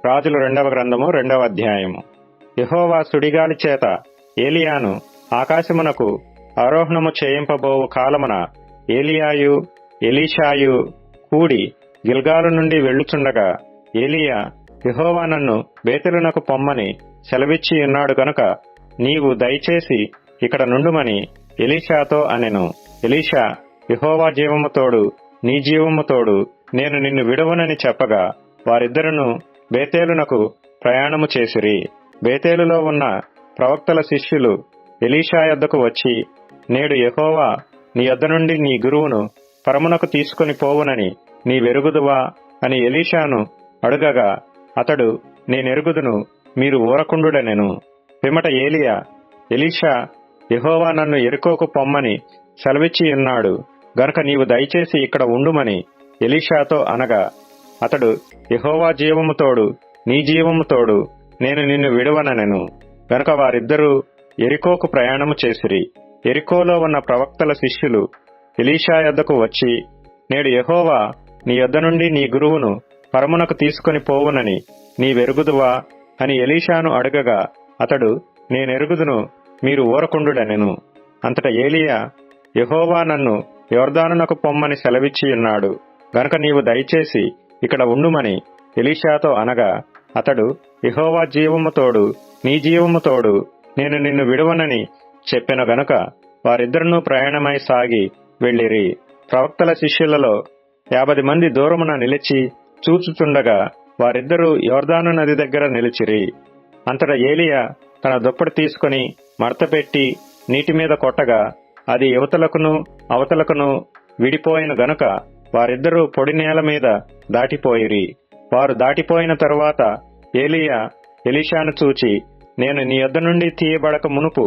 రాజులు 2వ గ్రంథము 2వ అధ్యాయము. యెహోవా సుడిగాలి చేత ఏలియాను ఆకాశమునకు ఆరోహణము చేయింపబోవు కాలమున ఏలియాయు ఎలీషాయు కూడి గిల్గాలు నుండి వెళ్ళుచుండగా ఏలియా, యెహోవా నన్ను బేతేలునకు పొమ్మని సెలవిచ్చి ఉన్నాడు గనుక నీవు దయచేసి ఇక్కడ నుండుమని ఎలీషాతో అనెను. ఎలీషా, యెహోవా జీవము తోడు, నీ జీవము తోడు, నేను నిన్ను విడువనని చెప్పగా వారిద్దరును బేతేలునకు ప్రయాణము చేసిరి. బేతేలులో ఉన్న ప్రవక్తల శిష్యులు ఎలీషా యొద్దకు వచ్చి, నేడు యెహోవా నీ యొద్ద నుండి నీ గురువును పరమునకు తీసుకుని పోవునని నీవెరుగుదువా అని ఎలీషాను అడుగగా అతడు, నేనెరుగుదును, మీరు ఊరకుండుడనెను. పిమ్మట ఏలియా, ఎలీషా, యెహోవా నన్ను యెరికోకు పొమ్మని సెలవిచ్చి ఉన్నాడు గనుక నీవు దయచేసి ఇక్కడ ఉండుమని ఎలీషాతో అనగా అతడు, యెహోవా జీవము తోడు, నీ జీవము తోడు, నేను నిన్ను విడువననెను. గనుక వారిద్దరూ యెరికోకు ప్రయాణము చేసిరి. యెరికోలో ఉన్న ప్రవక్తల శిష్యులు ఎలీషా యొద్దకు వచ్చి, నేడు యెహోవా నీ యొద్ద నుండి నీ గురువును పరమునకు తీసుకుని పోవునని నీవెరుగుదువా అని ఎలీషాను అడగగా అతడు, నేనెరుగుదును, మీరు ఊరకుండుడనెను. అంతట ఏలియా, యెహోవా నన్ను యొర్దానునకు పొమ్మని సెలవిచ్చి ఉన్నాడు గనుక నీవు దయచేసి ఇక్కడ ఉండుమని ఎలీషాతో అనగా అతడు, యెహోవా జీవము తోడు, నీ జీవము తోడు, నేను నిన్ను విడువనని చెప్పెను గనుక వారిద్దరునూ ప్రయాణమై సాగి వెళ్ళిరి. ప్రవక్తల శిష్యులలో 50 మంది దూరమున నిలిచి చూచుచుండగా వారిద్దరూ యొర్దాను నది దగ్గర నిలిచిరి. అంతటా ఏలియా తన దుప్పటి తీసుకుని మడతపెట్టి నీటి మీద కొట్టగా అది యువతలకును అవతలకును విడిపోయిన గనుక వారిద్దరూ పొడి నేల మీద దాటిపోయిరి. వారు దాటిపోయిన తరువాత ఏలియా ఎలీషాను చూచి, నేను నీ యొద్ద నుండి తీయబడక మునుపు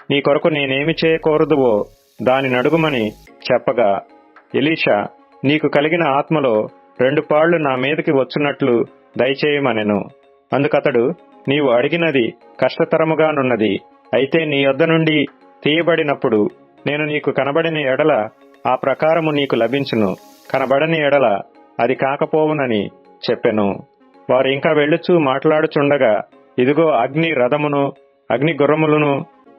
నీ కొరకు నేనేమి చేయకూరదువో దాని నడుగుమని చెప్పగా ఎలీషా, నీకు కలిగిన ఆత్మలో 2 పాళ్లు నా మీదకి వచ్చున్నట్లు దయచేయమనెను. అందుకతడు, నీవు అడిగినది కష్టతరముగానున్నది. అయితే నీ యొద్ద నుండి తీయబడినప్పుడు నేను నీకు కనబడిన ఎడల ఆ ప్రకారము నీకు లభించును, కనబడని ఎడల అది కాకపోవునని చెప్పెను. వారు ఇంకా వెళ్ళుచూ మాట్లాడుచుండగా ఇదిగో అగ్ని రథమును అగ్ని గుర్రములను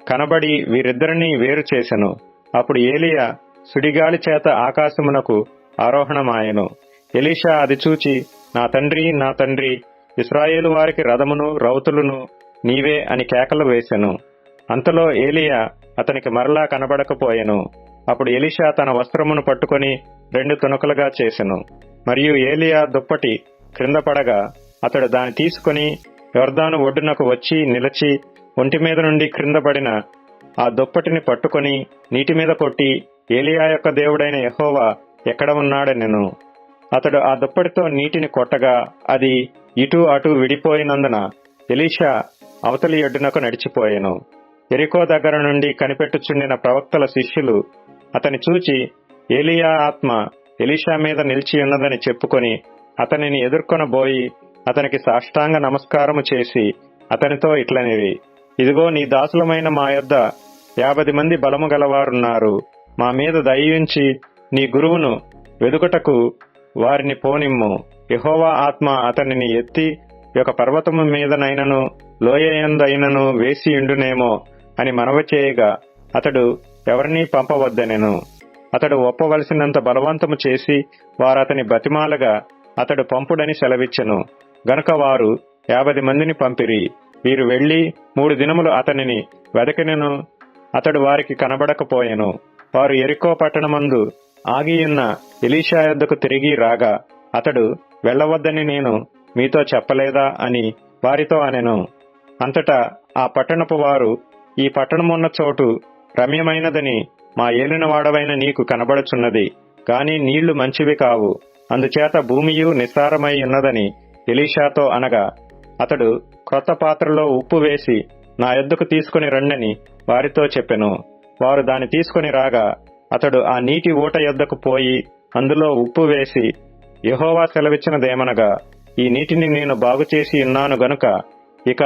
కనబడి వీరిద్దరినీ వేరు చేసెను. అప్పుడు ఏలియా సుడిగాలి చేత ఆకాశమునకు ఆరోహణమాయెను. ఎలీషా అది చూచి, నా తండ్రి, నా తండ్రి, ఇశ్రాయేలు వారికి రథమును రౌతులను నీవే అని కేకలు వేసెను. అంతలో ఏలియా అతనికి మరలా కనబడకపోయెను. అప్పుడు ఎలీషా తన వస్త్రమును పట్టుకొని 2 తునకలుగా చేసెను. మరియు ఏలియా దుప్పటి క్రింద పడగా అతడు దాన్ని తీసుకుని యొర్దాను ఒడ్డునకు వచ్చి నిలిచి ఒంటి మీద నుండి క్రింద పడిన ఆ దుప్పటిని పట్టుకొని నీటి మీద కొట్టి, ఏలియా యొక్క దేవుడైన యెహోవా ఎక్కడ ఉన్నాడనెను. అతడు ఆ దుప్పటితో నీటిని కొట్టగా అది ఇటు అటు విడిపోయినందున ఎలీషా అవతలి ఒడ్డునకు నడిచిపోయెను. యెరికో దగ్గర నుండి కనిపెట్టుచుండిన ప్రవక్తల శిష్యులు అతని చూచి, ఏలియా ఆత్మ ఎలీషా మీద నిలిచి ఉన్నదని చెప్పుకొని అతనిని ఎదుర్కొనబోయి అతనికి సాష్టాంగ నమస్కారము చేసి అతనితో ఇట్లనిరి, ఇదిగో నీ దాసులమైన మా యొద్ద 50 మంది బలము గలవారున్నారు. మా మీద దయించి నీ గురువును వెదుకుటకు వారిని పోనిమ్ము. యెహోవా ఆత్మ అతనిని ఎత్తి ఒక పర్వతము మీదనైనను లోయయందైనను వేసి ఉండునేమో అని మనవి చేయగా అతడు ఎవరినీ పంపవద్దనెను. అతడు ఒప్పవలసినంత బలవంతము చేసి వారతని బతిమాలగా అతడు పంపుడని సెలవిచ్చెను. గనుక వారు 50 మందిని పంపిరి. వీరు వెళ్లి 3 దినములు అతనిని వెదకినను అతడు వారికి కనబడకపోయెను. వారు యెరికో పట్టణమందు ఆగియున్న ఎలీషా యొద్దకు తిరిగి రాగా అతడు, వెళ్ళవద్దని నేను మీతో చెప్పలేదా అని వారితో అనెను. అంతటా ఆ పట్టణపు వారు, ఈ పట్టణమున్న చోటు రమ్యమైనదని మా ఏలినవాడవైన నీకు కనబడుచున్నది, గాని నీళ్లు మంచివి కావు, అందుచేత భూమియు నిస్సారమై ఉన్నదని ఎలీషాతో అనగా అతడు క్రొత్త పాత్రలో ఉప్పు వేసి నా యొద్దకు తీసుకుని రండని వారితో చెప్పెను. వారు దాన్ని తీసుకుని రాగా అతడు ఆ నీటి ఊట యొద్దకు పోయి అందులో ఉప్పు వేసి, యెహోవా సెలవిచ్చినదేమనగా, ఈ నీటిని నేను బాగుచేసి ఉన్నాను గనుక ఇక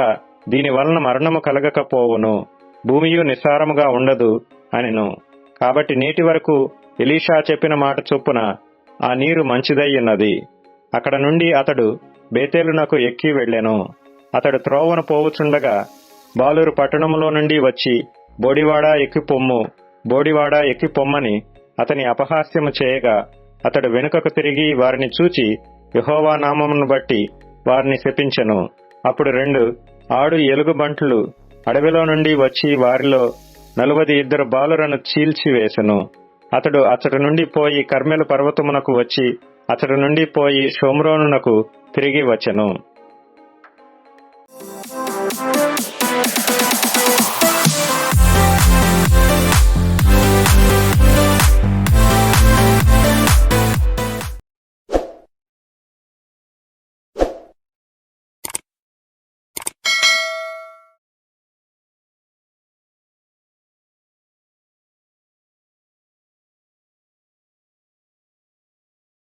దీని వలన మరణము కలగకపోవును, భూమియు నిస్సారముగా ఉండదు అనెను. కాబట్టి నేటి వరకు ఎలీషా చెప్పిన మాట చొప్పున ఆ నీరు మంచిదై ఉన్నది. అక్కడ నుండి అతడు బేతేలునకు ఎక్కి వెళ్ళెను. అతడు త్రోవను పోవుచుండగా బాలురు పట్టణములో నుండి వచ్చి, బోడివాడా ఎక్కి పొమ్ము, బోడివాడా ఎక్కి పొమ్మని అతని అపహాస్యము చేయగా, అతడు వెనుకకు తిరిగి వారిని చూచి యెహోవా నామమును బట్టి వారిని శపించెను. అప్పుడు 2 ఆడు ఎలుగుబంట్లు అడవిలో నుండి వచ్చి వారిలో 42 బాలురను చీల్చివేసెను. అతడు అచ్చటి నుండి పోయి కర్మెలు పర్వతమునకు వచ్చి అచ్చటి నుండి పోయి షోమ్రోనునకు తిరిగి వచ్చెను.